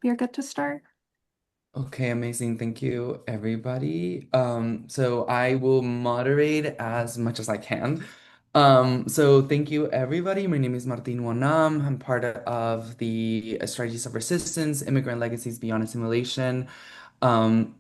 We are good to start. Okay, amazing. Thank you, everybody. So I will moderate as much as I can. So thank you, everybody. My name is Martín Wannam. I'm part of the Strategies of Resistance, Immigrant Legacies Beyond Assimilation. Um,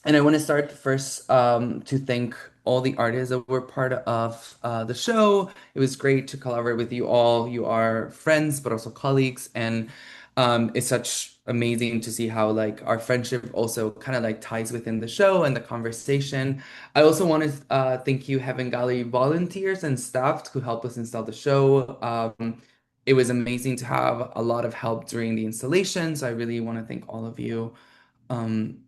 and I want to start first to thank all the artists that were part of the show. It was great to collaborate with you all. You are friends, but also colleagues, and it's such amazing to see how like our friendship also kind of like ties within the show and the conversation. I also want to thank you, Heaven Gallery volunteers and staff who helped us install the show. It was amazing to have a lot of help during the installation, so I really want to thank all of you. Um,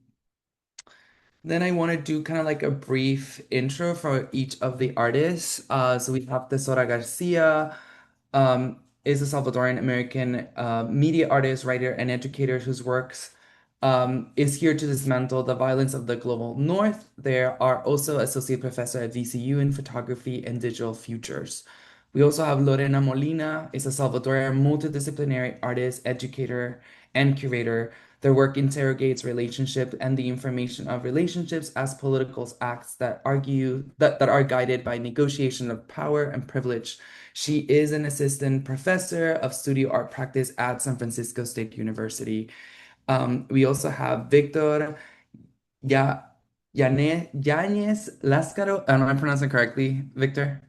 then I want to do kind of like a brief intro for each of the artists. So we have Tesora Garcia, is a Salvadoran American media artist, writer, and educator whose works is here to dismantle the violence of the global north. There are also associate professor at VCU in photography and digital futures. We also have Lorena Molina, is a Salvadoran multidisciplinary artist, educator, and curator. Their work interrogates relationship and the information of relationships as political acts that are guided by negotiation of power and privilege. She is an assistant professor of studio art practice at San Francisco State University. We also have Victor Ya Yañez-Lazcano. I don't know if I'm pronouncing it correctly, Victor.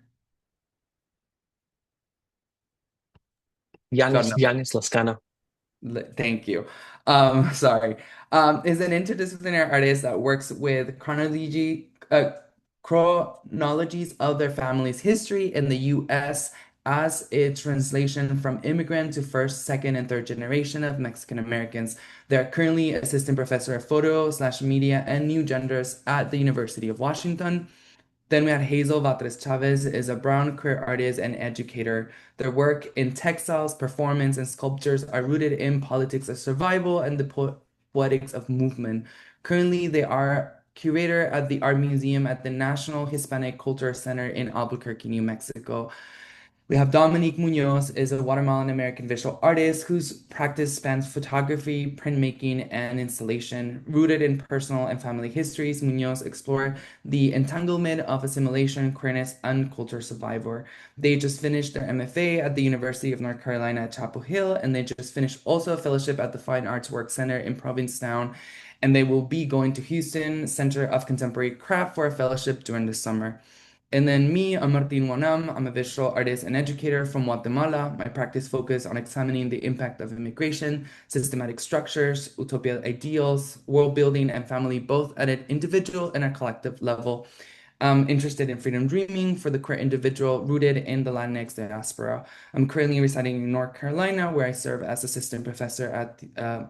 God Yanis, no. Yanis Lascano. Thank you. Sorry. Is an interdisciplinary artist that works with chronologies of their family's history in the U.S. as a translation from immigrant to first, second, and third generation of Mexican Americans. They're currently assistant professor of photo slash media and new genders at the University of Washington. Then we had Hazel Batrezchavez is a brown queer artist and educator. Their work in textiles, performance, and sculptures are rooted in politics of survival and the poetics of movement. Currently, they are curator at the Art Museum at the National Hispanic Culture Center in Albuquerque, New Mexico. We have Dominique Muñoz is a Guatemalan American visual artist whose practice spans photography, printmaking, and installation. Rooted in personal and family histories, Muñoz explored the entanglement of assimilation, queerness, and culture survivor. They just finished their MFA at the University of North Carolina at Chapel Hill, and they just finished also a fellowship at the Fine Arts Work Center in Provincetown. And they will be going to Houston Center of Contemporary Craft for a fellowship during the summer. And then me, I'm Martín Wannam. I'm a visual artist and educator from Guatemala. My practice focuses on examining the impact of immigration, systematic structures, utopia ideals, world building, and family, both at an individual and a collective level. I'm interested in freedom dreaming for the queer individual rooted in the Latinx diaspora. I'm currently residing in North Carolina, where I serve as assistant professor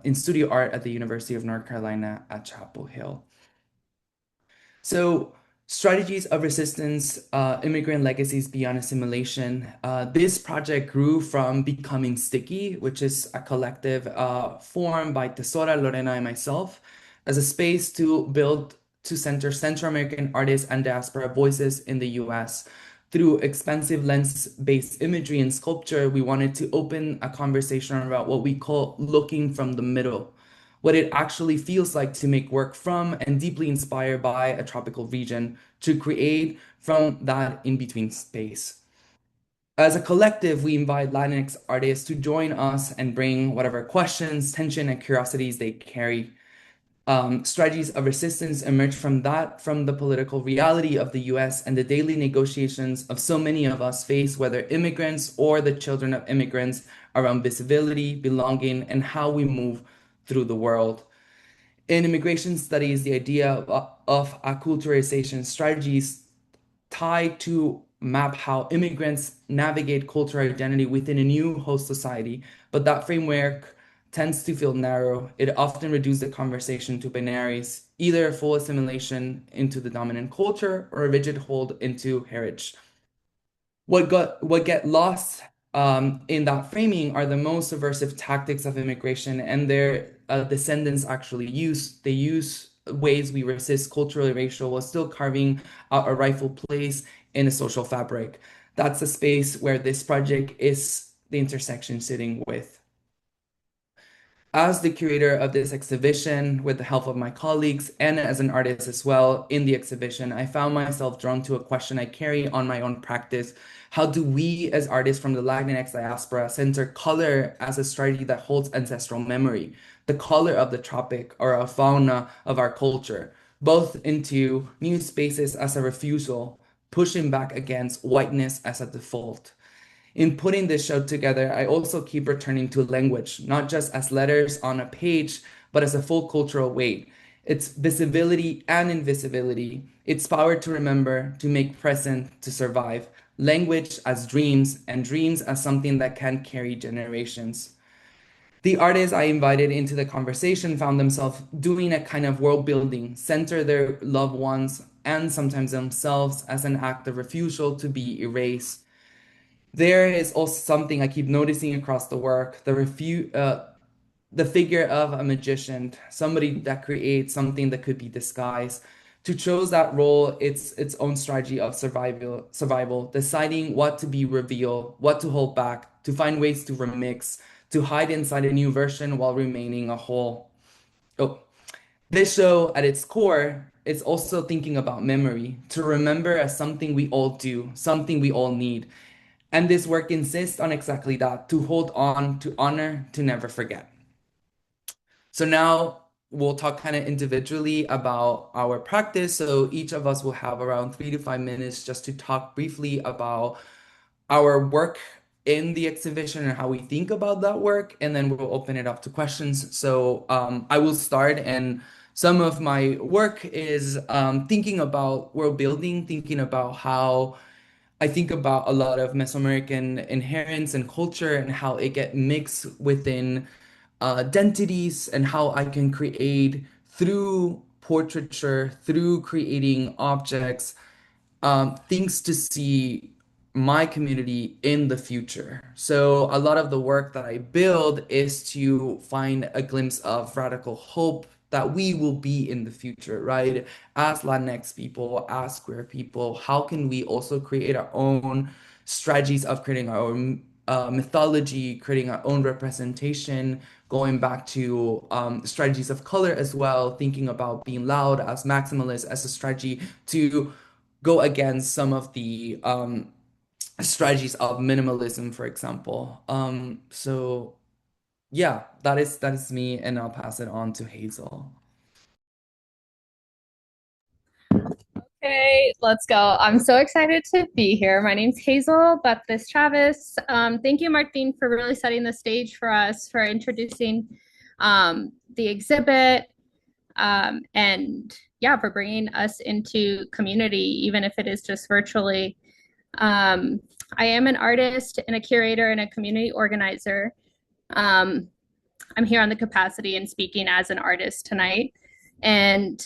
in studio art at the University of North Carolina at Chapel Hill. So, strategies of resistance, immigrant legacies beyond assimilation. This project grew from Becoming Sticky, which is a collective formed by Tesora, Lorena, and myself, as a space to build to center Central American artists and diaspora voices in the US. Through expansive lens-based imagery and sculpture, we wanted to open a conversation about what we call looking from the middle, what it actually feels like to make work from and deeply inspired by a tropical region to create from that in between space. As a collective, we invite Latinx artists to join us and bring whatever questions, tension, and curiosities they carry. Strategies of resistance emerge from that, from the political reality of the US and the daily negotiations of so many of us face, whether immigrants or the children of immigrants, around visibility, belonging, and how we move through the world. In immigration studies, the idea of acculturation strategies tied to map how immigrants navigate cultural identity within a new host society, but that framework tends to feel narrow. It often reduces the conversation to binaries, either full assimilation into the dominant culture or a rigid hold into heritage. What get lost in that framing are the most subversive tactics of immigration, and their descendants actually use. They use ways we resist culturally racial while still carving out a rightful place in a social fabric. That's the space where this project is the intersection sitting with. As the curator of this exhibition, with the help of my colleagues, and as an artist as well in the exhibition, I found myself drawn to a question I carry on my own practice. How do we, as artists from the Latinx diaspora, center color as a strategy that holds ancestral memory, the color of the tropic or a fauna of our culture, both into new spaces as a refusal, pushing back against whiteness as a default? In putting this show together, I also keep returning to language, not just as letters on a page, but as a full cultural weight. Its visibility and invisibility, its power to remember, to make present, to survive. Language as dreams, and dreams as something that can carry generations. The artists I invited into the conversation found themselves doing a kind of world building, center their loved ones and sometimes themselves as an act of refusal to be erased. There is also something I keep noticing across the work, the figure of a magician, somebody that creates something that could be disguised. To chose that role, it's its own strategy of survival, deciding what to be revealed, what to hold back, to find ways to remix, to hide inside a new version while remaining a whole. Oh, this show at its core is also thinking about memory, to remember as something we all do, something we all need. And this work insists on exactly that, to hold on, to honor, to never forget. So now we'll talk kind of individually about our practice. So each of us will have around 3 to 5 minutes just to talk briefly about our work in the exhibition and how we think about that work. And then we'll open it up to questions. So I will start, and some of my work is thinking about world building, thinking about how I think about a lot of Mesoamerican inherence and culture and how it get mixed within identities, and how I can create through portraiture, through creating objects, things to see my community in the future. So a lot of the work that I build is to find a glimpse of radical hope that we will be in the future, right? As Latinx people, as queer people, how can we also create our own strategies of creating our own mythology, creating our own representation, going back to strategies of color as well, thinking about being loud as maximalist as a strategy to go against some of the strategies of minimalism, for example. So yeah, that is me, and I'll pass it on to Hazel. Okay, let's go. I'm so excited to be here. My name's Hazel Batrezchavez. Thank you, Martin, for really setting the stage for us, for introducing the exhibit, and yeah, for bringing us into community, even if it is just virtually. Um, I am an artist and a curator and a community organizer. Um, I'm here on the capacity and speaking as an artist tonight. And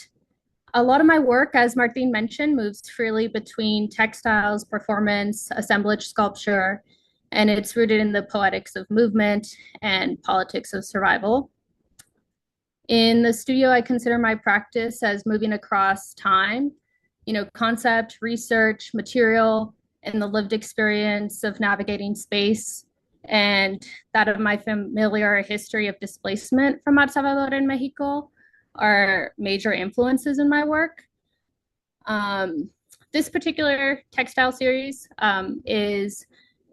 a lot of my work, as Martin mentioned, moves freely between textiles, performance, assemblage sculpture, and it's rooted in the poetics of movement and politics of survival. In the studio, I consider my practice as moving across time, concept, research, material, and the lived experience of navigating space, and that of my familiar history of displacement from El Salvador and Mexico are major influences in my work. Um, this particular textile series is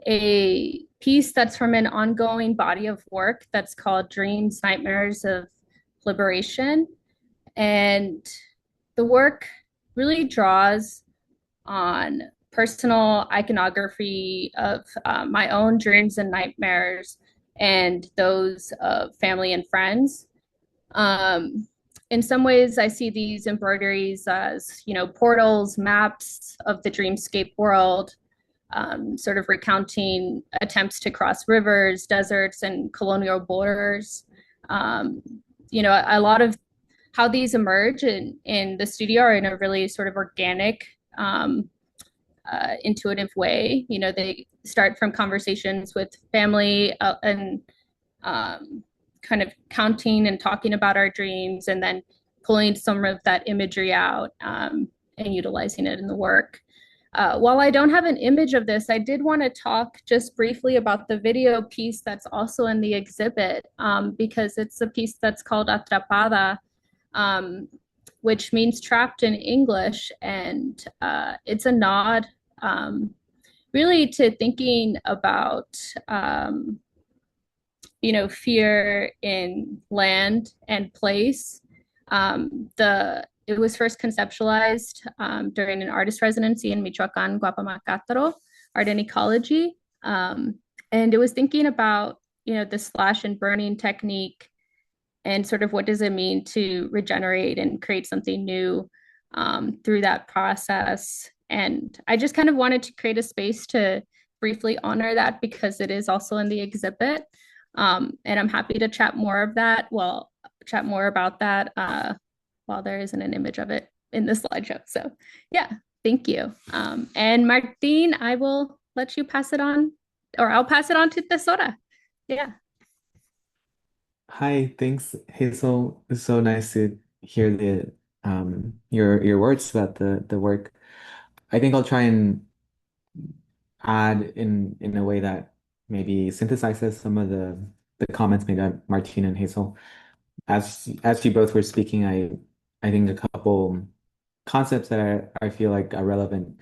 a piece that's from an ongoing body of work that's called Dreams, Nightmares of Liberation. And the work really draws on personal iconography of my own dreams and nightmares and those of family and friends. Um, in some ways, I see these embroideries as, portals, maps of the dreamscape world, sort of recounting attempts to cross rivers, deserts, and colonial borders. Um, a lot of how these emerge in the studio are in a really sort of organic, intuitive way. They start from conversations with family and kind of counting and talking about our dreams, and then pulling some of that imagery out and utilizing it in the work. While I don't have an image of this, I did want to talk just briefly about the video piece that's also in the exhibit, because it's a piece that's called Atrapada, um, which means trapped in English. And it's a nod really to thinking about, fear in land and place. It was first conceptualized during an artist residency in Michoacan, Guapamacataro, art and ecology. And it was thinking about, the slash and burning technique and sort of what does it mean to regenerate and create something new through that process. And I just kind of wanted to create a space to briefly honor that because it is also in the exhibit. And I'm happy to chat more of that. Well, chat more about that while there isn't an image of it in the slideshow. So yeah, thank you. And Martin, I will let you pass it on, or I'll pass it on to Tesora. Yeah. Hi, thanks, Hazel. It's so nice to hear the your words about the work. I think I'll try and add in a way that maybe synthesizes some of the comments made by Martina and Hazel. As you both were speaking, I think a couple concepts that I feel like are relevant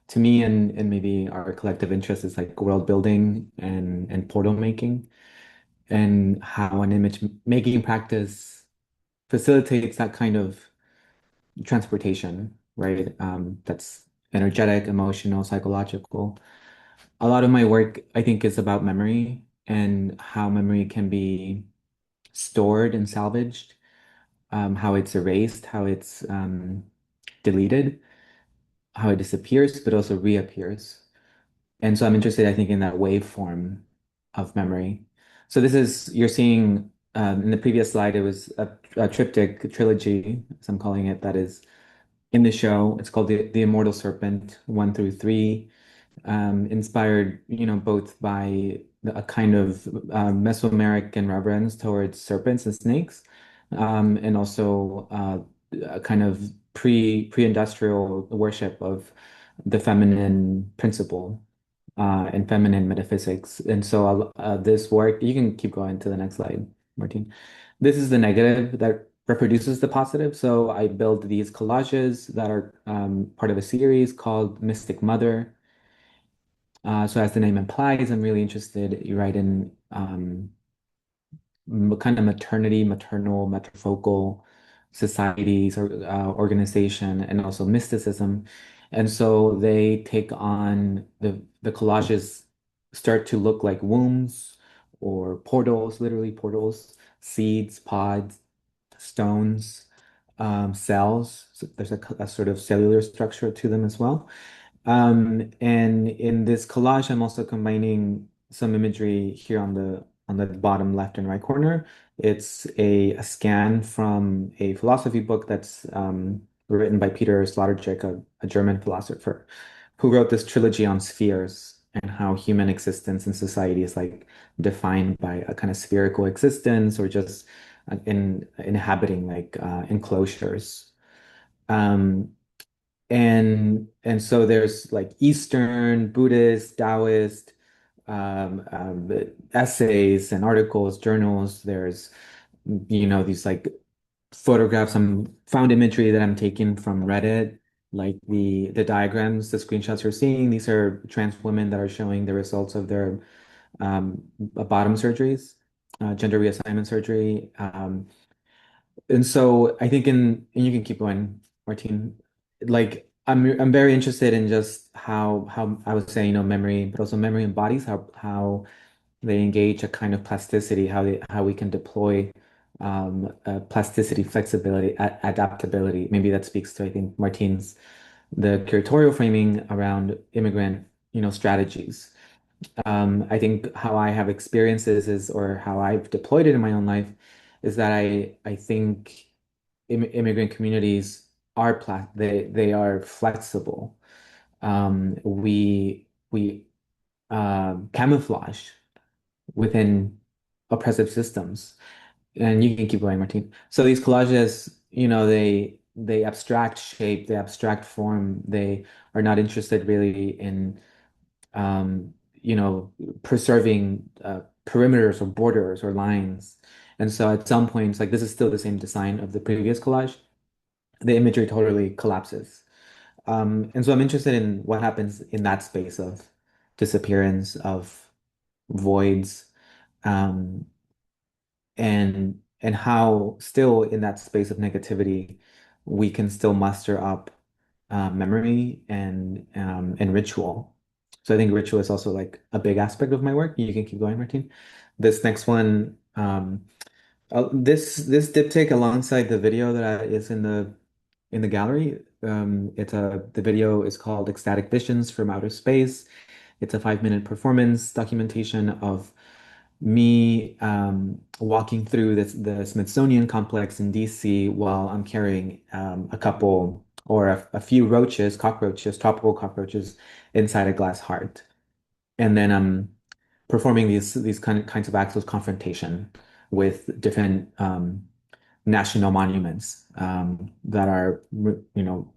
to me and maybe our collective interest is like world building and portal making and how an image making practice facilitates that kind of transportation, right? That's energetic, emotional, psychological. A lot of my work, I think, is about memory and how memory can be stored and salvaged, how it's erased, how it's deleted, how it disappears, but also reappears. And so I'm interested, I think, in that waveform of memory. So this is, you're seeing in the previous slide, it was a triptych, a trilogy, as I'm calling it, that is in the show. It's called the Immortal Serpent 1 through 3, inspired, both by a kind of Mesoamerican reverence towards serpents and snakes, and also a kind of pre-industrial worship of the feminine principle and feminine metaphysics. And so this work, you can keep going to the next slide, Martin. This is the negative that reproduces the positive. So I build these collages that are part of a series called Mystic Mother. So as the name implies, I'm really interested, you write in kind of maternity, maternal, matrifocal societies or organization, and also mysticism. And so they take on the collages start to look like wombs or portals, literally portals, seeds, pods, stones, cells. So there's a sort of cellular structure to them as well. And in this collage, I'm also combining some imagery here on the bottom left and right corner. It's a scan from a philosophy book that's written by Peter Sloterdijk, a German philosopher, who wrote this trilogy on spheres and how human existence in society is like defined by a kind of spherical existence or just in inhabiting like enclosures. Um, and so there's like Eastern, Buddhist, Taoist essays and articles, journals. There's, these like photographs, some found imagery that I'm taking from Reddit, like the diagrams, the screenshots you're seeing. These are trans women that are showing the results of their bottom surgeries, gender reassignment surgery. And so I think and you can keep going, Martine. Like I'm very interested in just how I was saying, memory, but also memory embodies how they engage a kind of plasticity, how we can deploy plasticity, flexibility, adaptability. Maybe that speaks to, I think, Martine's the curatorial framing around immigrant, strategies. I think how I have experiences or how I've deployed it in my own life is that I think immigrant communities are they are flexible. We camouflage within oppressive systems, and you can keep going, Martine. So these collages, they abstract shape, they abstract form. They are not interested really in you know, preserving perimeters or borders or lines. And so at some points, like this is still the same design of the previous collage, the imagery totally collapses. And so I'm interested in what happens in that space of disappearance, of voids, um, and how still in that space of negativity we can still muster up memory and ritual. So I think ritual is also like a big aspect of my work. You can keep going, Martin. This next one, this diptych alongside the video that is in the gallery. It's the video is called Ecstatic Visions from Outer Space. It's a 5-minute performance documentation of me walking through the Smithsonian complex in DC while I'm carrying a couple or a few roaches, cockroaches, tropical cockroaches inside a glass heart. And then I'm performing these kinds of acts of confrontation with different national monuments that are, you know,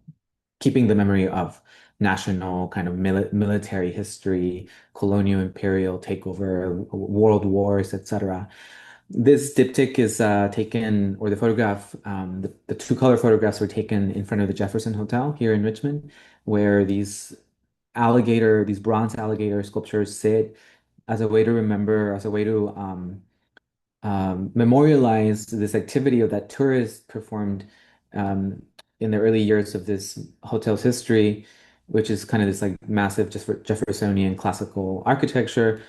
keeping the memory of national kind of military history, colonial imperial takeover, world wars, etc. This diptych is taken, or the photograph, the two color photographs were taken in front of the Jefferson Hotel here in Richmond, where these bronze alligator sculptures sit as a way to remember, as a way to memorialize this activity of that tourists performed um, in the early years of this hotel's history, which is kind of this like massive Jeffersonian classical architecture.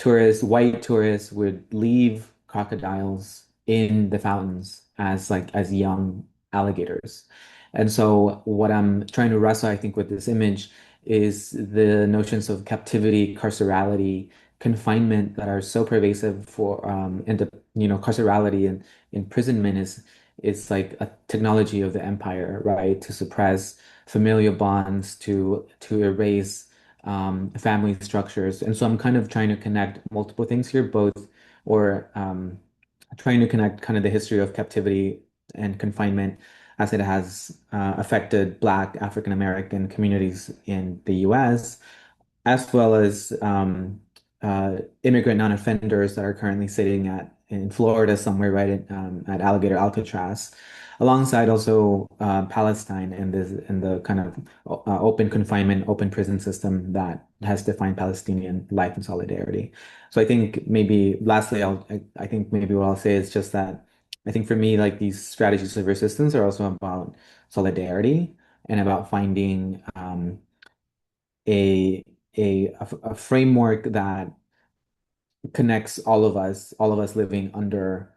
White tourists would leave crocodiles in the fountains as young alligators. And so what I'm trying to wrestle, I think, with this image is the notions of captivity, carcerality, confinement that are so pervasive for and the carcerality and imprisonment is like a technology of the empire, right? To suppress familial bonds, to erase family structures. And so I'm kind of trying to connect multiple things here, both or trying to connect kind of the history of captivity and confinement as it has affected Black African American communities in the US, as well as immigrant non-offenders that are currently sitting in Florida somewhere, right at Alligator Alcatraz, alongside also Palestine and the kind of open confinement, open prison system that has defined Palestinian life and solidarity. So I think maybe lastly, I think maybe what I'll say is just that I think for me, like these strategies of resistance are also about solidarity and about finding a a framework that connects all of us living under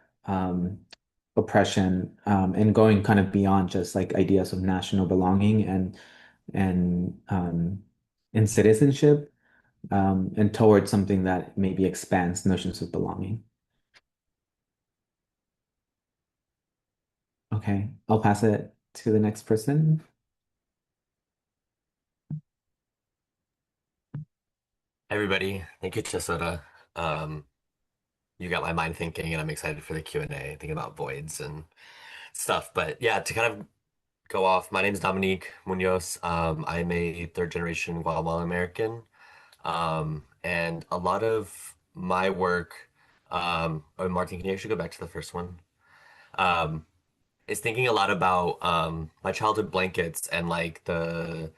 oppression, and going kind of beyond just like ideas of national belonging and and citizenship, and towards something that maybe expands notions of belonging. Okay, I'll pass it to the next person. Everybody, thank you, Tesora. Um, you got my mind thinking, and I'm excited for the Q&A, thinking about voids and stuff. But yeah, to kind of go off, my name is Dominique Muñoz. I'm a third generation Guatemalan American. And a lot of my work, oh, Martin, can you actually go back to the first one? Um, is thinking a lot about my childhood blankets and like the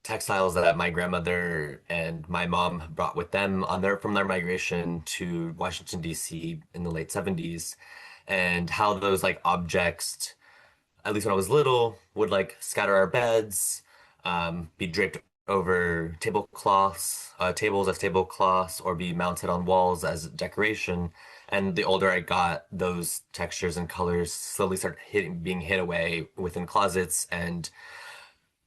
textiles that my grandmother and my mom brought with them on from their migration to Washington, D.C. in the late 70s, and how those like objects, at least when I was little, would like scatter our beds, be draped over tablecloths, tables as tablecloths, or be mounted on walls as decoration. And the older I got, those textures and colors slowly start being hid away within closets, and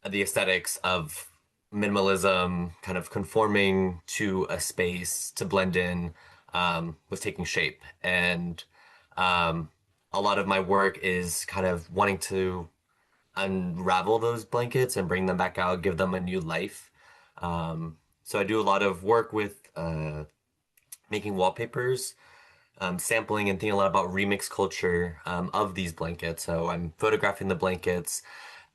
the aesthetics of minimalism, kind of conforming to a space to blend in, was taking shape. And um, a lot of my work is kind of wanting to unravel those blankets and bring them back out, give them a new life. So I do a lot of work with making wallpapers sampling and thinking a lot about remix culture of these blankets. So I'm photographing the blankets,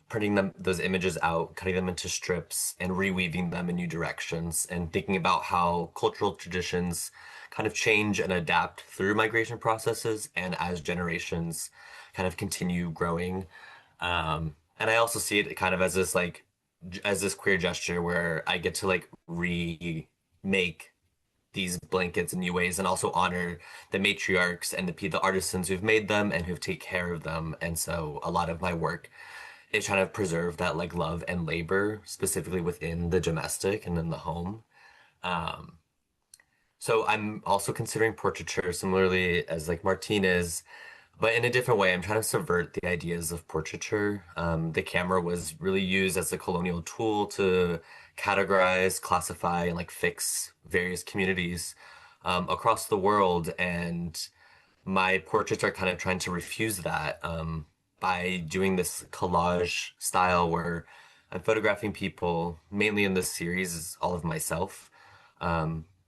printing those images out, cutting them into strips, and reweaving them in new directions, and thinking about how cultural traditions kind of change and adapt through migration processes and as generations kind of continue growing. And I also see it kind of as this like as this queer gesture where I get to like remake these blankets in new ways and also honor the matriarchs and the artisans who've made them and who've taken care of them. And so a lot of my work is trying to preserve that like love and labor specifically within the domestic and in the home. Um, so I'm also considering portraiture similarly as like Martin is, but in a different way. I'm trying to subvert the ideas of portraiture. The camera was really used as a colonial tool to categorize, classify, and like fix various communities across the world. And my portraits are kind of trying to refuse that by doing this collage style where I'm photographing people, mainly in this series is all of myself,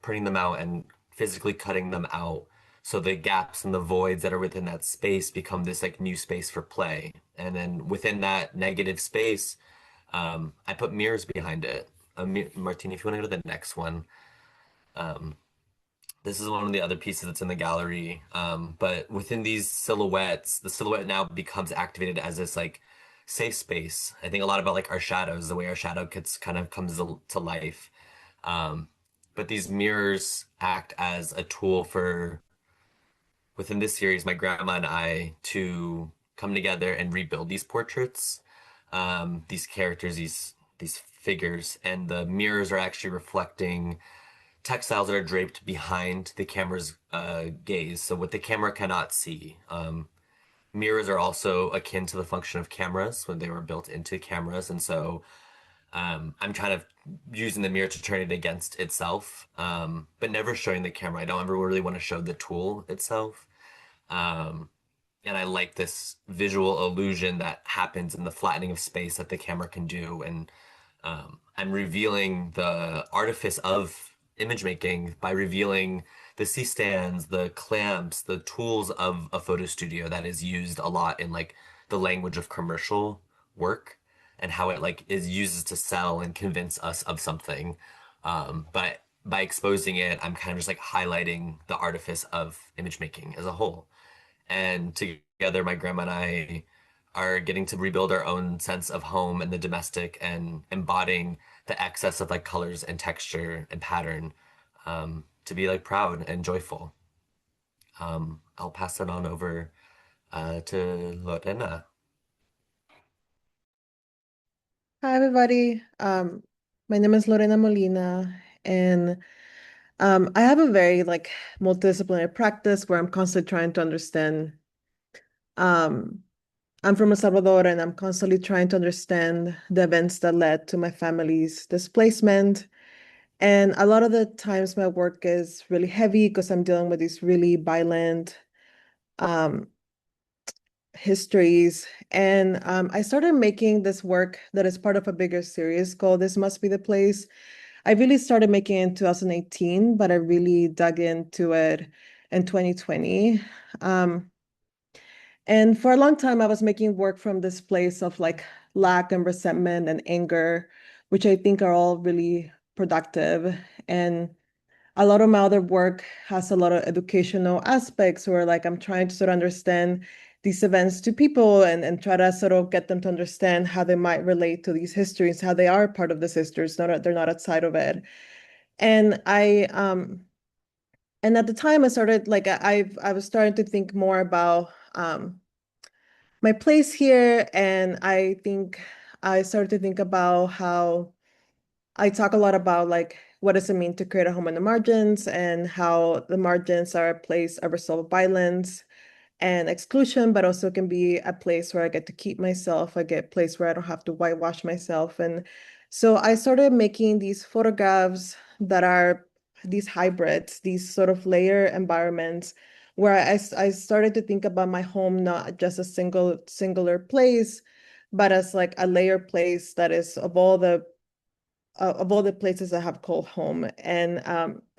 printing them out and physically cutting them out. So the gaps and the voids that are within that space become this like new space for play. And then within that negative space, I put mirrors behind it. Martine, if you want to go to the next one. Um, this is one of the other pieces that's in the gallery. But within these silhouettes, the silhouette now becomes activated as this like safe space. I think a lot about like our shadows, the way our shadow gets kind of comes to life. Um, but these mirrors act as a tool for within this series, my grandma and I to come together and rebuild these portraits, these characters, these figures, and the mirrors are actually reflecting textiles that are draped behind the camera's gaze, so what the camera cannot see. Mirrors are also akin to the function of cameras when they were built into cameras, and so I'm kind of using the mirror to turn it against itself, but never showing the camera. I don't ever really want to show the tool itself. Um, and I like this visual illusion that happens in the flattening of space that the camera can do. And I'm revealing the artifice of image making by revealing the C-stands, the clamps, the tools of a photo studio that is used a lot in like the language of commercial work and how it like is uses to sell and convince us of something. But by exposing it, I'm kind of just like highlighting the artifice of image making as a whole. And together, my grandma and I are getting to rebuild our own sense of home and the domestic and embodying the excess of like colors and texture and pattern to be like proud and joyful. I'll pass it on over to Lorena. Hi, everybody. My name is Lorena Molina, and I have a very like multidisciplinary practice where I'm constantly trying to understand. Um, I'm from El Salvador, and I'm constantly trying to understand the events that led to my family's displacement. And a lot of the times, my work is really heavy because I'm dealing with these really violent um, histories. And I started making this work that is part of a bigger series called This Must Be the Place. I really started making it in 2018, but I really dug into it in 2020. And for a long time, I was making work from this place of like lack and resentment and anger, which I think are all really productive. And a lot of my other work has a lot of educational aspects where like I'm trying to sort of understand these events to people and try to sort of get them to understand how they might relate to these histories, how they are part of this history. They're not outside of it. And and at the time I started like I was starting to think more about my place here. And I think I started to think about how I talk a lot about like what does it mean to create a home on the margins and how the margins are a place of result of violence and exclusion, but also can be a place where I get to keep myself. I get a place where I don't have to whitewash myself. And so I started making these photographs that are these hybrids, these sort of layer environments where I started to think about my home not just a singular place, but as like a layer place that is of all the of all the places I have called home. And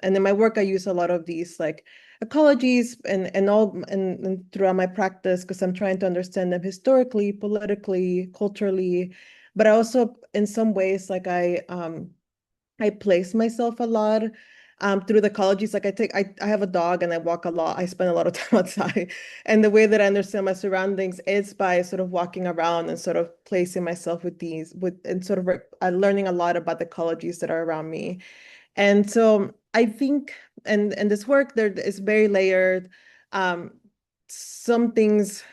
in my work, I use a lot of these like ecologies and throughout my practice, because I'm trying to understand them historically, politically, culturally, but I also in some ways like I place myself a lot through the ecologies. Like I have a dog and I walk a lot. I spend a lot of time outside. And the way that I understand my surroundings is by sort of walking around and sort of placing myself and sort of learning a lot about the ecologies that are around me. And so I think, and this work there is very layered. Some things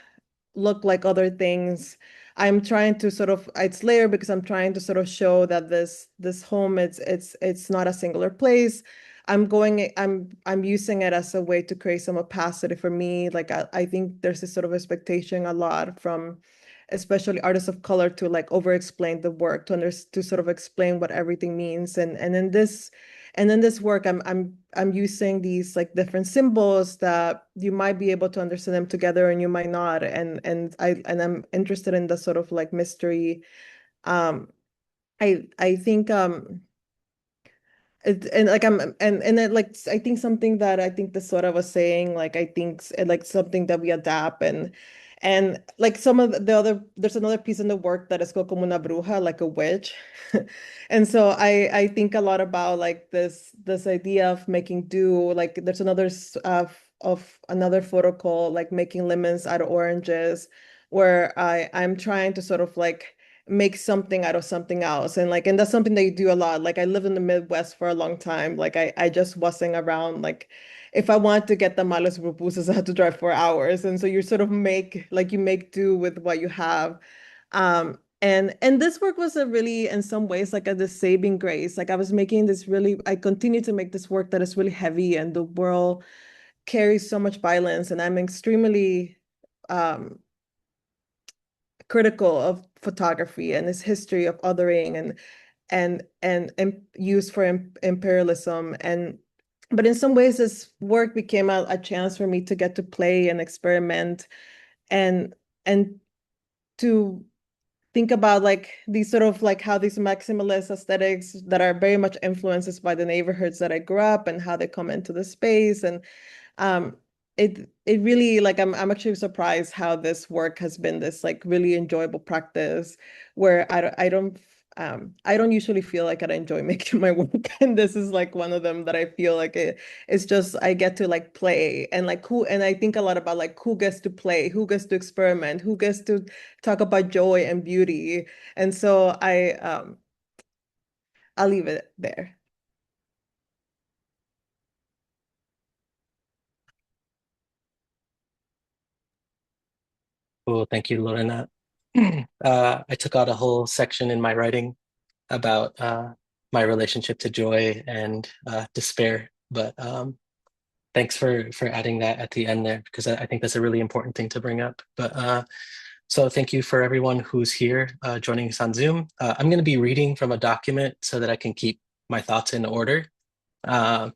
look like other things. I'm trying to sort of it's layered because I'm trying to sort of show that this home it's not a singular place. I'm using it as a way to create some opacity for me. Like I think there's this sort of expectation a lot from especially artists of color to like over explain the work to sort of explain what everything means. And in this work, I'm using these like different symbols that you might be able to understand them together and you might not. And I'm interested in the sort of like mystery. I think and like and it, like I think something that I think the sort of was saying, like I think like something that we adapt and like some of the other there's another piece in the work that is called como una bruja, like a witch. And so I think a lot about like this idea of making do. Like there's another of another photo called like making lemons out of oranges, where I'm trying to sort of like make something out of something else. And that's something that you do a lot. Like I lived in the Midwest for a long time. Like I just wasn't around. Like if I wanted to get tamales or pupusas, I had to drive 4 hours. And so you sort of you make do with what you have. And this work was a really, in some ways, like the saving grace. Like I was making I continue to make this work that is really heavy, and the world carries so much violence. And I'm extremely um critical of photography and its history of othering and use for imperialism. But in some ways this work became a chance for me to get to play and experiment and and to think about like these sort of like how these maximalist aesthetics that are very much influenced by the neighborhoods that I grew up and how they come into the space. And um it really like I'm actually surprised how this work has been this like really enjoyable practice where I don't usually feel like I enjoy making my work, and this is like one of them that I feel like it's just I get to like play and like and I think a lot about like who gets to play, who gets to experiment, who gets to talk about joy and beauty. And so I'll leave it there. Cool, thank you, Lorena. I took out a whole section in my writing about my relationship to joy and despair, but thanks for adding that at the end there, because I think that's a really important thing to bring up. But so thank you for everyone who's here joining us on Zoom. I'm going to be reading from a document so that I can keep my thoughts in order.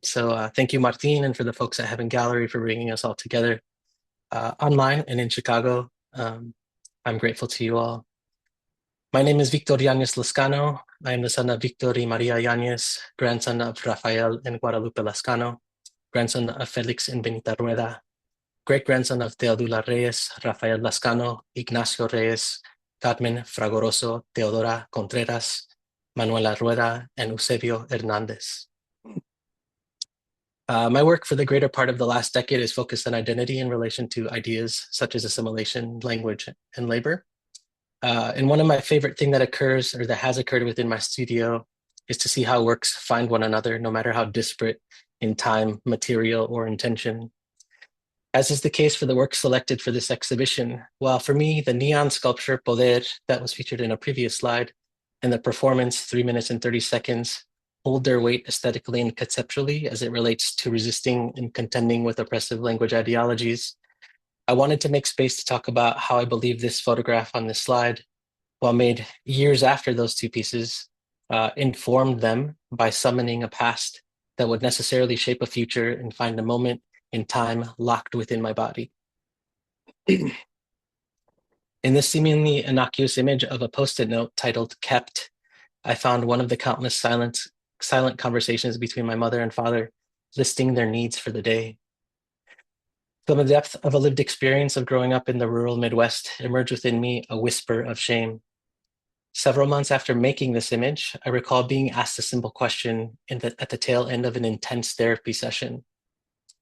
So thank you, Martin, and for the folks at Heaven Gallery for bringing us all together online and in Chicago. I'm grateful to you all. My name is Victor Yañez-Lazcano. I am the son of Victor y Maria Yañez, grandson of Rafael and Guadalupe Lazcano, grandson of Felix and Benita Rueda, great-grandson of Teodula Reyes, Rafael Lazcano, Ignacio Reyes, Carmen Fragoroso, Teodora Contreras, Manuela Rueda, and Eusebio Hernandez. My work for the greater part of the last decade is focused on identity in relation to ideas such as assimilation, language, and labor. And one of my favorite things that occurs or that has occurred within my studio is to see how works find one another, no matter how disparate in time, material, or intention. As is the case for the work selected for this exhibition, while for me, the neon sculpture Poder that was featured in a previous slide and the performance 3 minutes and 30 seconds hold their weight aesthetically and conceptually as it relates to resisting and contending with oppressive language ideologies, I wanted to make space to talk about how I believe this photograph on this slide, while made years after those two pieces, informed them by summoning a past that would necessarily shape a future and find a moment in time locked within my body. In this seemingly innocuous image of a Post-it note titled Kept, I found one of the countless silent conversations between my mother and father, listing their needs for the day. From the depth of a lived experience of growing up in the rural Midwest emerged within me a whisper of shame. Several months after making this image, I recall being asked a simple question at the tail end of an intense therapy session.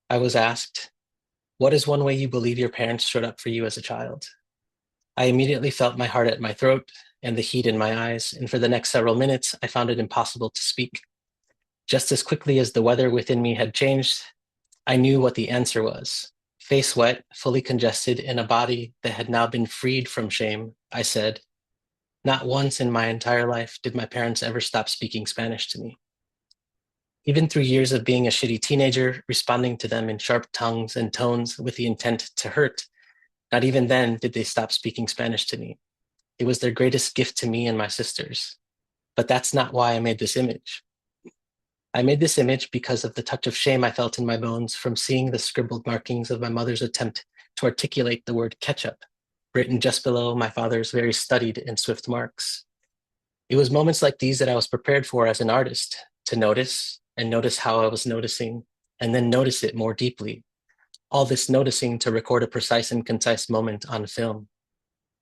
I was asked, "What is one way you believe your parents showed up for you as a child?" I immediately felt my heart at my throat and the heat in my eyes, and for the next several minutes, I found it impossible to speak. Just as quickly as the weather within me had changed, I knew what the answer was. Face wet, fully congested, in a body that had now been freed from shame, I said, "Not once in my entire life did my parents ever stop speaking Spanish to me." Even through years of being a shitty teenager, responding to them in sharp tongues and tones with the intent to hurt, not even then did they stop speaking Spanish to me. It was their greatest gift to me and my sisters. But that's not why I made this image. I made this image because of the touch of shame I felt in my bones from seeing the scribbled markings of my mother's attempt to articulate the word ketchup, written just below my father's very studied and swift marks. It was moments like these that I was prepared for as an artist, to notice and notice how I was noticing, and then notice it more deeply. All this noticing to record a precise and concise moment on film.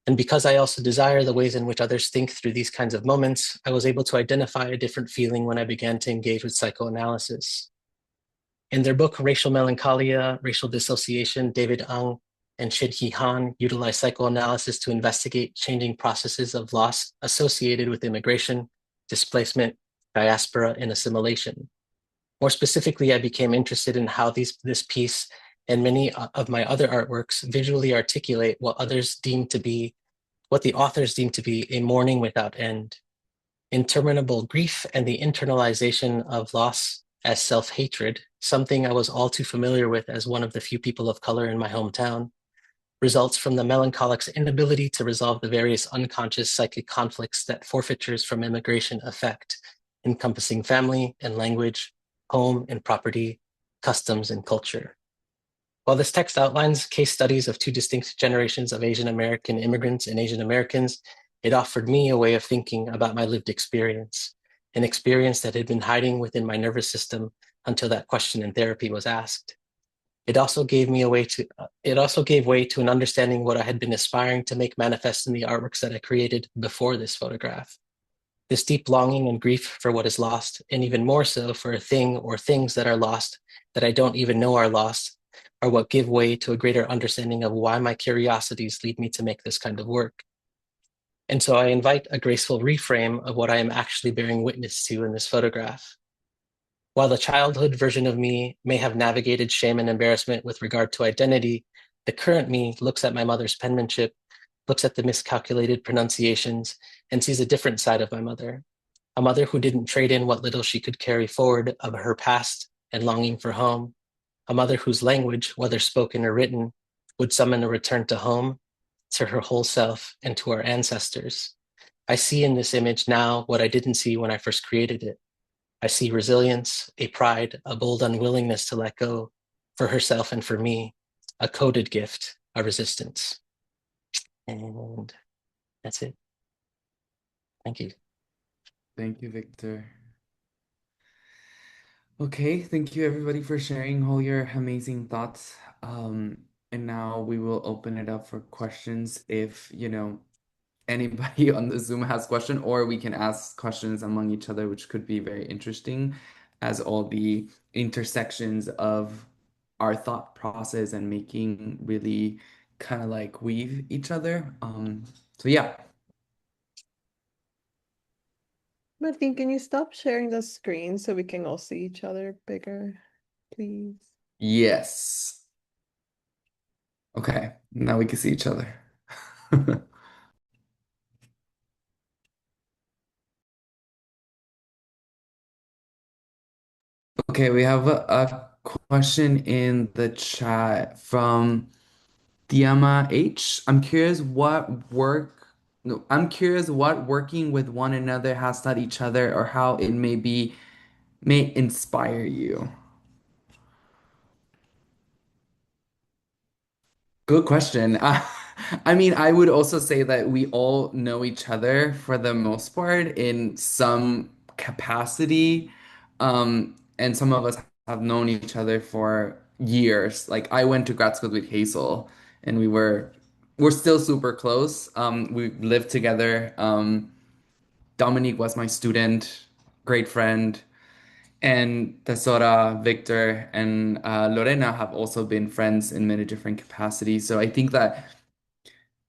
And because I also desire the ways in which others think through these kinds of moments, I was able to identify a different feeling when I began to engage with psychoanalysis. In their book, Racial Melancholia, Racial Dissociation, David Ang and Shid-Hee Han utilize psychoanalysis to investigate changing processes of loss associated with immigration, displacement, diaspora, and assimilation. More specifically, I became interested in how this piece and many of my other artworks visually articulate what the authors deem to be a mourning without end, interminable grief, and the internalization of loss as self-hatred, something I was all too familiar with as one of the few people of color in my hometown, results from the melancholic's inability to resolve the various unconscious psychic conflicts that forfeitures from immigration affect, encompassing family and language, home and property, customs and culture. While this text outlines case studies of two distinct generations of Asian American immigrants and Asian Americans, it offered me a way of thinking about my lived experience, an experience that had been hiding within my nervous system until that question in therapy was asked. It also gave way to an understanding what I had been aspiring to make manifest in the artworks that I created before this photograph. This deep longing and grief for what is lost, and even more so for a thing or things that are lost that I don't even know are lost, are what give way to a greater understanding of why my curiosities lead me to make this kind of work. And so I invite a graceful reframe of what I am actually bearing witness to in this photograph. While the childhood version of me may have navigated shame and embarrassment with regard to identity, the current me looks at my mother's penmanship, looks at the miscalculated pronunciations, and sees a different side of my mother, a mother who didn't trade in what little she could carry forward of her past and longing for home, a mother whose language, whether spoken or written, would summon a return to home, to her whole self, and to our ancestors. I see in this image now what I didn't see when I first created it. I see resilience, a pride, a bold unwillingness to let go for herself and for me, a coded gift, a resistance. And that's it. Thank you. Thank you, Victor. Okay, thank you everybody for sharing all your amazing thoughts. And now we will open it up for questions if, anybody on the Zoom has question, or we can ask questions among each other, which could be very interesting as all the intersections of our thought process and making really kind of like weave each other. So yeah. Martin, can you stop sharing the screen so we can all see each other bigger, please? Yes. Okay, now we can see each other. Okay, we have a question in the chat from Diama H. I'm curious what working with one another has taught each other or how it may inspire you. Good question. I mean, I would also say that we all know each other for the most part in some capacity. And some of us have known each other for years. Like I went to grad school with Hazel and we're still super close. We lived together. Dominique was my student, great friend. And Tesora, Victor, and Lorena have also been friends in many different capacities. So I think that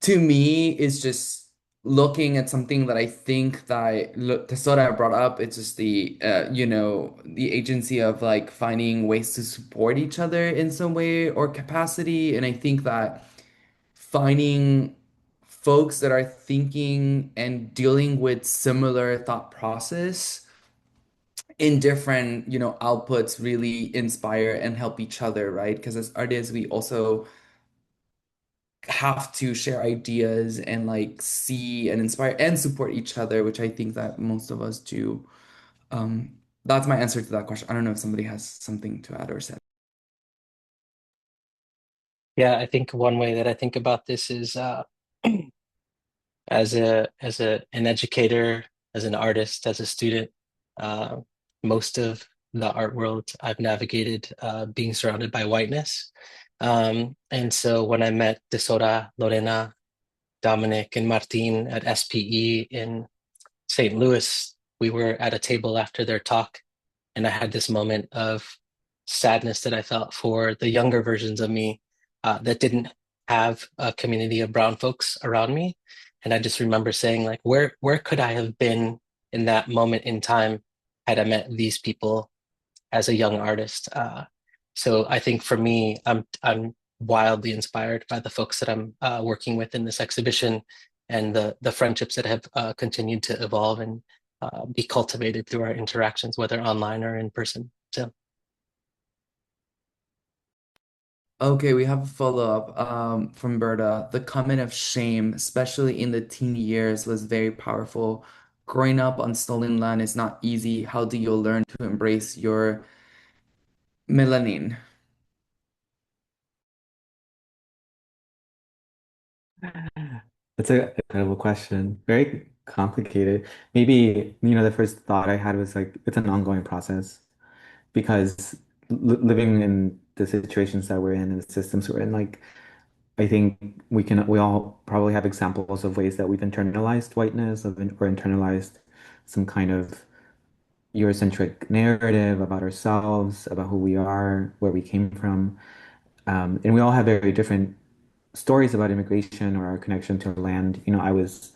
to me is just looking at something that I think that Tesora brought up. It's just the agency of like finding ways to support each other in some way or capacity. And I think that finding folks that are thinking and dealing with similar thought process in different, outputs really inspire and help each other, right? Because as artists, we also have to share ideas and like see and inspire and support each other, which I think that most of us do. That's my answer to that question. I don't know if somebody has something to add or say. Yeah, I think one way that I think about this is as an educator, as an artist, as a student, uh, most of the art world I've navigated being surrounded by whiteness. And so when I met Tesora, Lorena, Dominic, and Martin at SPE in St. Louis, we were at a table after their talk, and I had this moment of sadness that I felt for the younger versions of me that didn't have a community of brown folks around me. And I just remember saying, like, where could I have been in that moment in time had I met these people as a young artist? So I think for me, I'm wildly inspired by the folks that I'm working with in this exhibition and the friendships that have continued to evolve and be cultivated through our interactions, whether online or in person. So Okay, we have a follow-up from Berta. The comment of shame, especially in the teen years, was very powerful. Growing up on stolen land is not easy. How do you learn to embrace your melanin? That's a incredible question. Very complicated. Maybe, the first thought I had was like, it's an ongoing process because living in the situations that we're in and the systems we're in, like, I think we all probably have examples of ways that we've internalized whiteness or internalized some kind of Eurocentric narrative about ourselves, about who we are, where we came from. And we all have very different stories about immigration or our connection to land. I was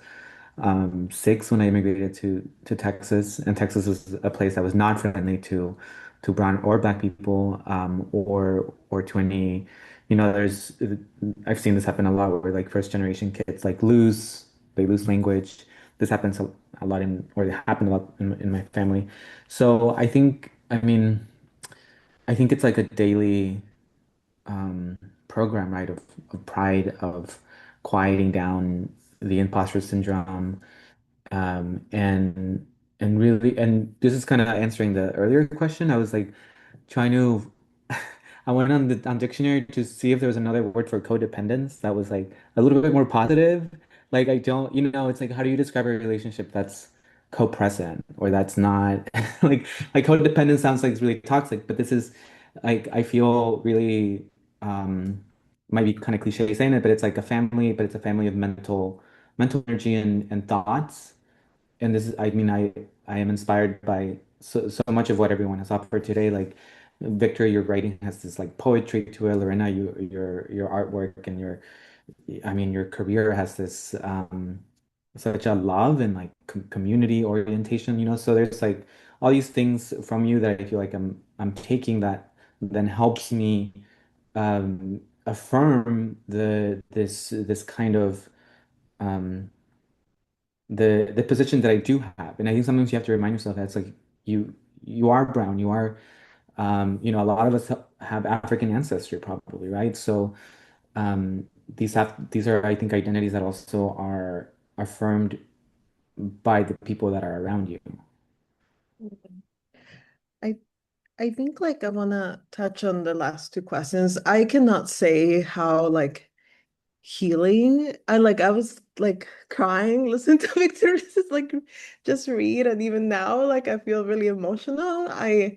6 when I immigrated to Texas, and Texas was a place that was not friendly to brown or black people, or to any, there's I've seen this happen a lot where like first generation kids like they lose language. This happens a lot or it happened a lot in my family. So I think it's like a daily program, right, of pride, of quieting down the imposter syndrome, and really, and this is kind of answering the earlier question. I was like trying to, I went on dictionary to see if there was another word for codependence that was like a little bit more positive. Like I don't, it's like how do you describe a relationship that's co-present or that's not like codependence sounds like it's really toxic, but this is like I feel really might be kind of cliche saying it, but it's like a family, but it's a family of mental energy and thoughts. And this is, I am inspired by so much of what everyone has offered today. Like Victor, your writing has this like poetry to it. Lorena, your artwork and your career has this such a love and like community orientation. So there's like all these things from you that I feel like I'm taking that then helps me affirm this kind of um, the position that I do have. And I think sometimes you have to remind yourself that it's like you are brown, you are a lot of us have African ancestry probably, right? So these are I think identities that also are affirmed by the people that are around you. I I think like I wanna touch on the last two questions. I cannot say how like healing. I was like crying listening to Victor just read, and even now like I feel really emotional. I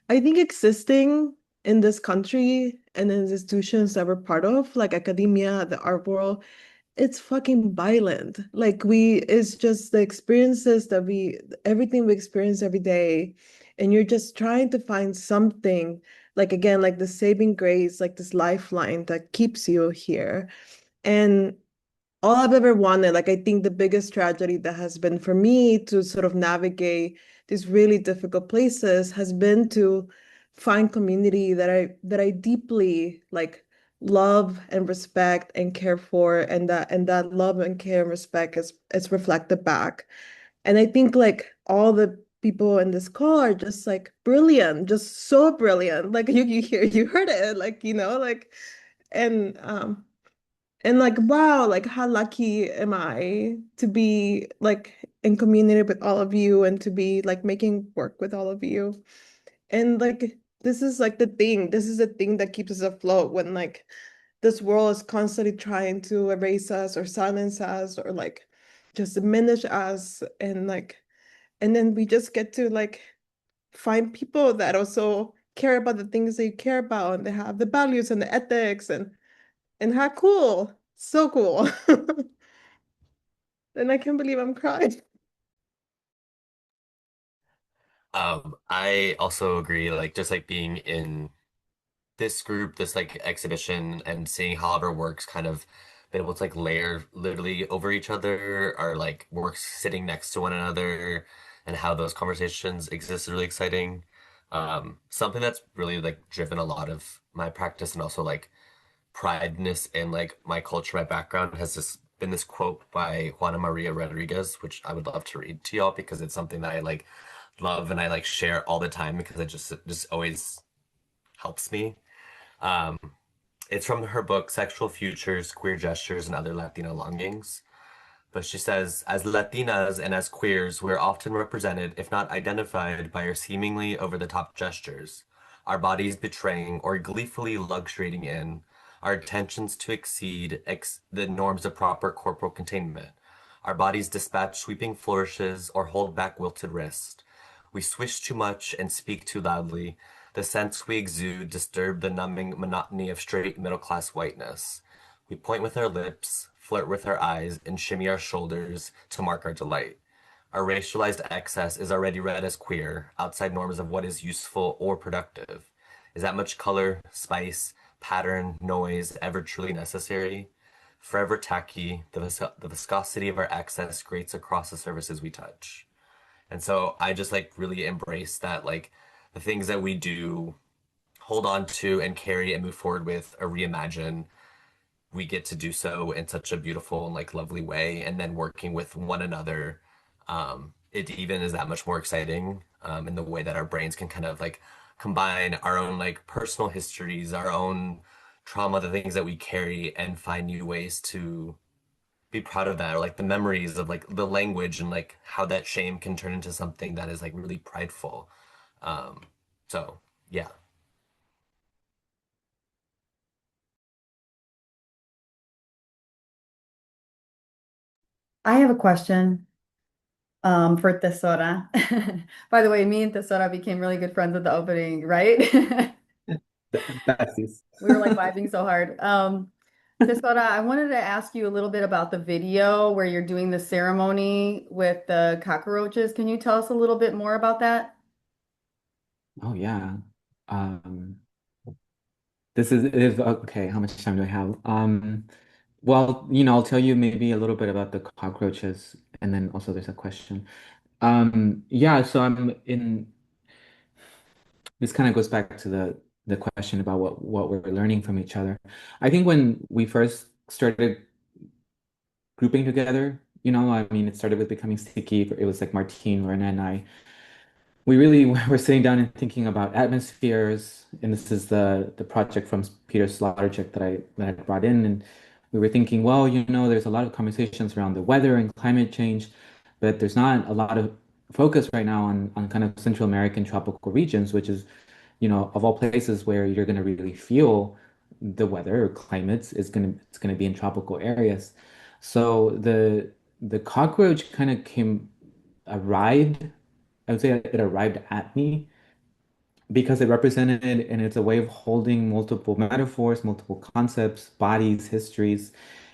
think existing in this country and in institutions that we're part of, like academia, the art world, it's fucking violent. It's just the experiences everything we experience every day. And you're just trying to find something, like, again, like the saving grace, like this lifeline that keeps you here. And all I've ever wanted, like I think the biggest tragedy that has been for me to sort of navigate these really difficult places has been to find community that I deeply like love and respect and care for, and that love and care and respect is reflected back. And I think like all the people in this call are just like brilliant, just so brilliant. Like you heard it, like and and like, wow, like how lucky am I to be like in community with all of you and to be like making work with all of you. And like this is like the thing. This is the thing that keeps us afloat when like this world is constantly trying to erase us or silence us or like just diminish us. And then we just get to like find people that also care about the things they care about, and they have the values and the ethics, and how cool. So cool. And I can't believe I'm crying. I also agree, like just like being in this group, this like exhibition and seeing how our works kind of been able to like layer literally over each other, or like works sitting next to one another, and how those conversations exist is really exciting. Something that's really like driven a lot of my practice and also like prideness in like my culture, my background has just been this quote by Juana Maria Rodriguez, which I would love to read to y'all because it's something that I like love and I like share all the time because it just always helps me. Um, it's from her book Sexual Futures, Queer Gestures, and Other Latina Longings. But she says, as Latinas and as queers, we're often represented, if not identified, by our seemingly over the top gestures, our bodies betraying or gleefully luxuriating in, our intentions to exceed the norms of proper corporal containment. Our bodies dispatch sweeping flourishes or hold back wilted wrist. We swish too much and speak too loudly. The scents we exude disturb the numbing monotony of straight middle class whiteness. We point with our lips, flirt with our eyes, and shimmy our shoulders to mark our delight. Our racialized excess is already read as queer, outside norms of what is useful or productive. Is that much color, spice, pattern, noise ever truly necessary? Forever tacky, the viscosity of our excess grates across the surfaces we touch. And so I just like really embrace that, like the things that we do hold on to and carry and move forward with or reimagine, we get to do so in such a beautiful and like lovely way. And then working with one another, it even is that much more exciting in the way that our brains can kind of like combine our own like personal histories, our own trauma, the things that we carry, and find new ways to be proud of that, or like the memories of like the language and like how that shame can turn into something that is like really prideful. Um, so yeah. I have a question for Tesora. By the way, me and Tesora became really good friends at the opening, right? That's it. We were like vibing so hard. Tesora, I wanted to ask you a little bit about the video where you're doing the ceremony with the cockroaches. Can you tell us a little bit more about that? Oh yeah. Um, this is it is okay. How much time do I have? Well, I'll tell you maybe a little bit about the cockroaches, and then also there's a question. Yeah, so I'm in this kind of goes back to the question about what we're learning from each other. I think when we first started grouping together, I mean, it started with becoming sticky. It was like Martín, Lorena, and I. We really were sitting down and thinking about atmospheres, and this is the project from Peter Slaughtercheck that I brought in, and we were thinking, well, there's a lot of conversations around the weather and climate change, but there's not a lot of focus right now on kind of Central American tropical regions, which is, of all places where you're going to really feel the weather or climates is gonna be in tropical areas. So the cockroach kind of arrived, I would say it arrived at me because it represented, and it's a way of holding multiple metaphors, multiple concepts, bodies, histories.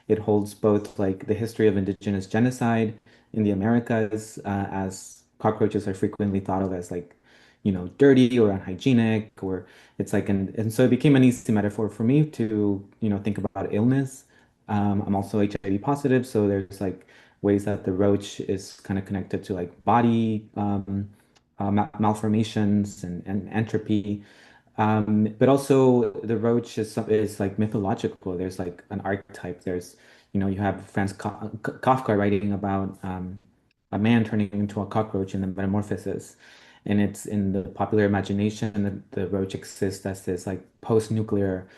It holds both like the history of indigenous genocide in the Americas, as cockroaches are frequently thought of as like, dirty or unhygienic, or it's like, and so it became an easy metaphor for me to, think about illness. I'm also HIV positive, so there's like ways that the roach is kind of connected to like body malformations and entropy. But also the roach is like mythological. There's like an archetype. You have Kafka writing about a man turning into a cockroach in the Metamorphosis. And it's in the popular imagination that the roach exists as this like post-nuclear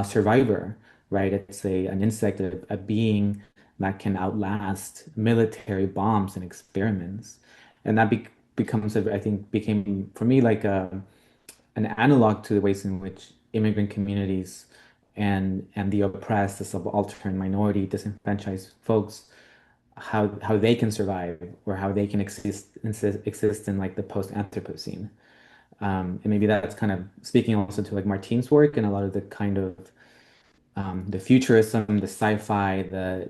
survivor, right? It's an insect, a being that can outlast military bombs and experiments. And that becomes, I think, became for me like an analog to the ways in which immigrant communities and the oppressed, the subaltern, minority, disenfranchised folks, how they can survive or how they can exist in like the post-Anthropocene. And maybe that's kind of speaking also to like Martin's work and a lot of the kind of the futurism, the sci-fi, the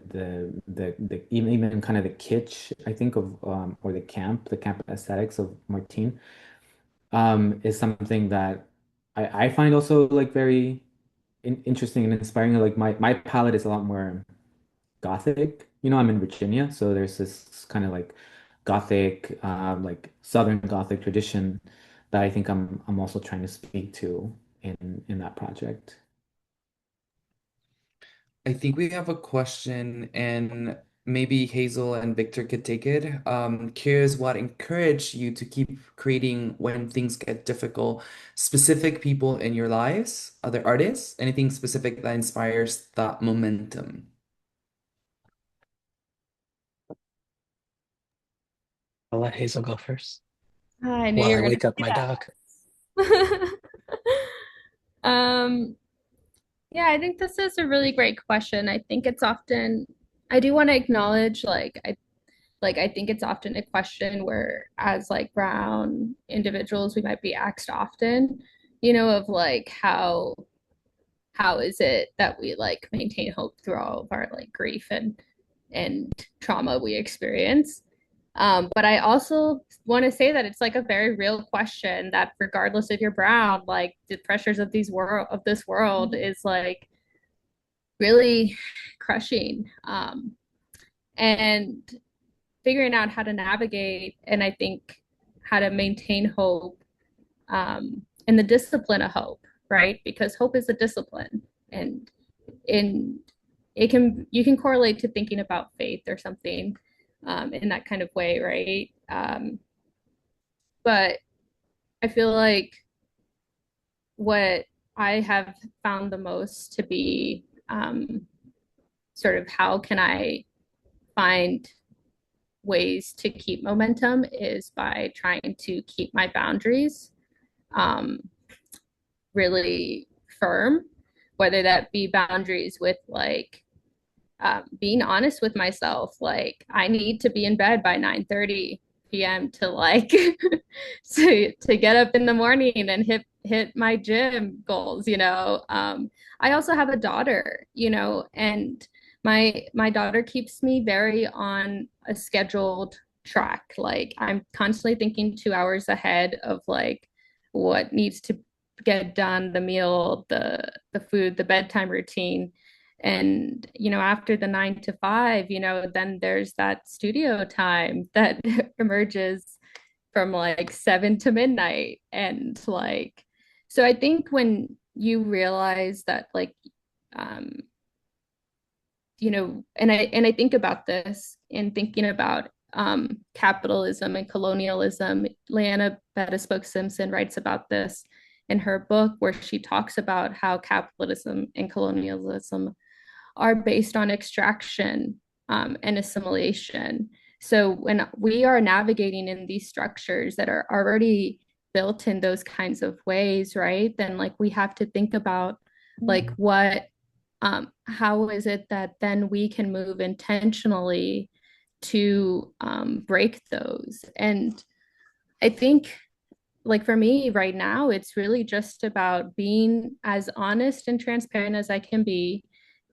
even kind of the kitsch, I think of or the camp aesthetics of Martin is something that I find also like very interesting and inspiring. Like my palette is a lot more Gothic. I'm in Virginia, so there's this kind of like Gothic, like Southern Gothic tradition that I think I'm also trying to speak to in that project. I think we have a question, and maybe Hazel and Victor could take it. Curious what encouraged you to keep creating when things get difficult? Specific people in your lives, other artists, anything specific that inspires that momentum? I'll let Hazel go first I knew while you I were going wake up to my dog. say that. Um, yeah, I think this is a really great question. I think it's often, I do want to acknowledge, I think it's often a question where, as like brown individuals, we might be asked often, of like how is it that we like maintain hope through all of our like grief and trauma we experience. But I also want to say that it's like a very real question that regardless if you're brown, like the pressures of this world is like really crushing. And figuring out how to navigate and I think how to maintain hope and the discipline of hope, right? Because hope is a discipline, and in you can correlate to thinking about faith or something in that kind of way, right? But I feel like what I have found the most to be sort of how can I find ways to keep momentum is by trying to keep my boundaries um, really firm, whether that be boundaries with like being honest with myself, like I need to be in bed by 9:30 p.m. to like to get up in the morning and hit my gym goals, I also have a daughter, and my daughter keeps me very on a scheduled track. Like I'm constantly thinking 2 hours ahead of like what needs to get done, the meal, the food, the bedtime routine. And after the 9 to 5, then there's that studio time that emerges from like 7 to midnight. And like, so I think when you realize that like um and I think about this in thinking about capitalism and colonialism. Leanna Bettis Simpson writes about this in her book, where she talks about how capitalism and colonialism are based on extraction and assimilation. So when we are navigating in these structures that are already built in those kinds of ways, right, then like we have to think about Like how is it that then we can move intentionally to break those? And I think, like for me right now, it's really just about being as honest and transparent as I can be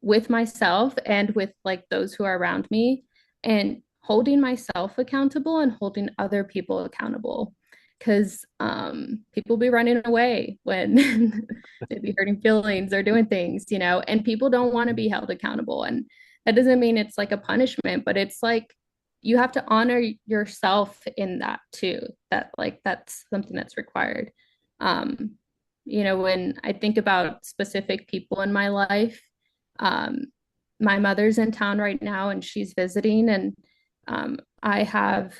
with myself and with like those who are around me, and holding myself accountable and holding other people accountable. Because people be running away when they be hurting feelings or doing things, and people don't want to be held accountable. And that doesn't mean it's like a punishment, but it's like you have to honor yourself in that too. That's something that's required. um when I think about specific people in my life, um my mother's in town right now and she's visiting, and I have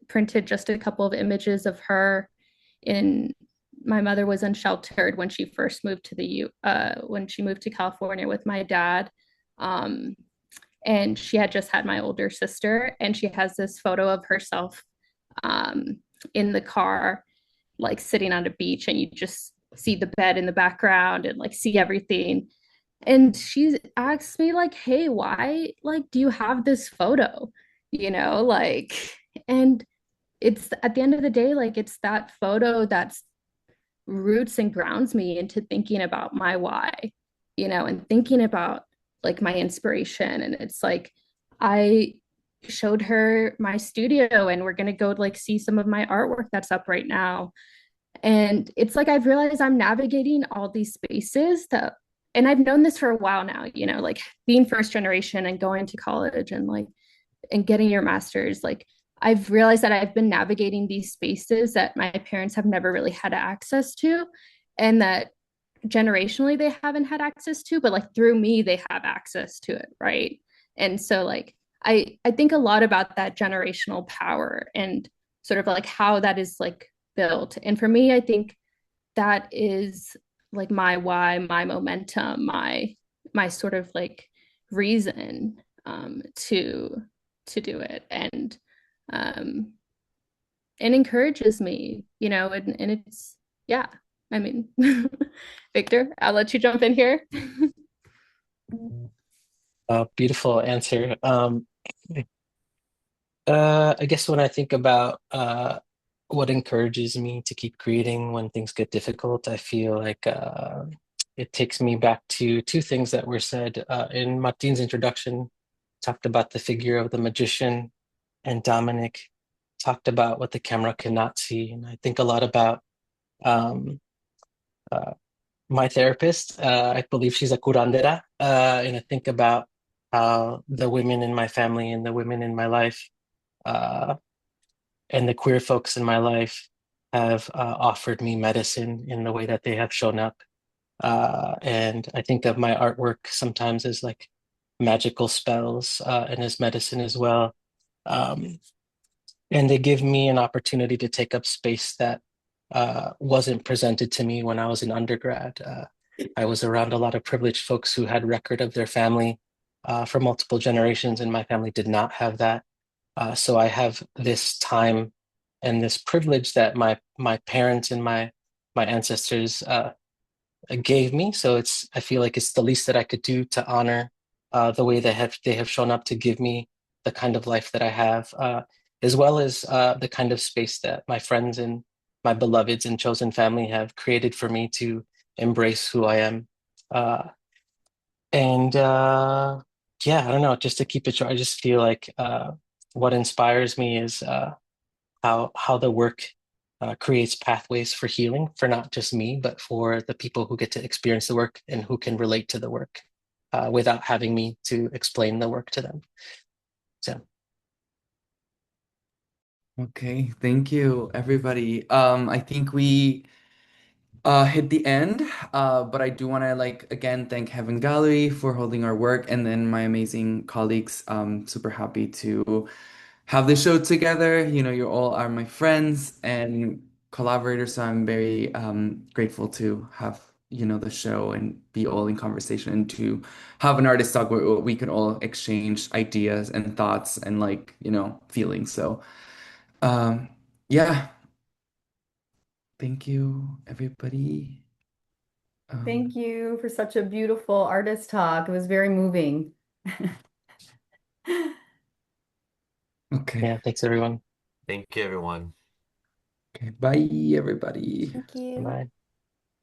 printed just a couple of images of her. In My mother was unsheltered when she first moved to when she moved to California with my dad. um and she had just had my older sister, and she has this photo of herself um, in the car, like sitting on a beach, and you just see the bed in the background and like see everything. And she asked me like, hey, why like do you have this photo, like. And it's at the end of the day, like it's that photo that's roots and grounds me into thinking about my why, and thinking about like my inspiration. And it's like I showed her my studio, and we're going to go like see some of my artwork that's up right now. And it's like I've realized I'm navigating all these spaces that, and I've known this for a while now, like being first generation and going to college and like and getting your master's. Like I've realized that I've been navigating these spaces that my parents have never really had access to, and that generationally they haven't had access to, but like through me they have access to it, right? And so like I think a lot about that generational power and sort of like how that is like built. And for me, I think that is like my why, my momentum, my sort of like reason to do it. Um and encourages me, and it's, yeah. I mean, Victor, I'll let you jump in here. Beautiful answer. I guess when I think about what encourages me to keep creating when things get difficult, I feel like it takes me back to two things that were said in Martin's introduction. Talked about the figure of the magician, and Dominic talked about what the camera cannot see. And I think a lot about um, uh, my therapist. I believe she's a curandera, and I think about how the women in my family and the women in my life uh, and the queer folks in my life have offered me medicine in the way that they have shown up. And I think of my artwork sometimes as like magical spells and as medicine as well. Um, and they give me an opportunity to take up space that wasn't presented to me when I was in undergrad. I was around a lot of privileged folks who had record of their family for multiple generations, and my family did not have that. So I have this time and this privilege that my parents and my ancestors gave me. So I feel like it's the least that I could do to honor the way they have shown up to give me the kind of life that I have, as well as the kind of space that my friends and my beloveds and chosen family have created for me to embrace who I am. Uh, and yeah, I don't know, just to keep it short, I just feel like what inspires me is how the work creates pathways for healing for not just me, but for the people who get to experience the work and who can relate to the work without having me to explain the work to them. So. Okay, thank you, everybody. I think we hit the end, but I do want to like again thank Heaven Gallery for holding our work, and then my amazing colleagues. Super happy to have the show together. You all are my friends and collaborators, so I'm very grateful to have the show and be all in conversation, and to have an artist talk where we can all exchange ideas and thoughts and like feelings. So um, yeah, thank you, everybody. Thank you for such a beautiful artist talk. It was very moving. Okay. Yeah, thanks everyone. Thank you, everyone. Okay. Bye, everybody. Thank you. Bye.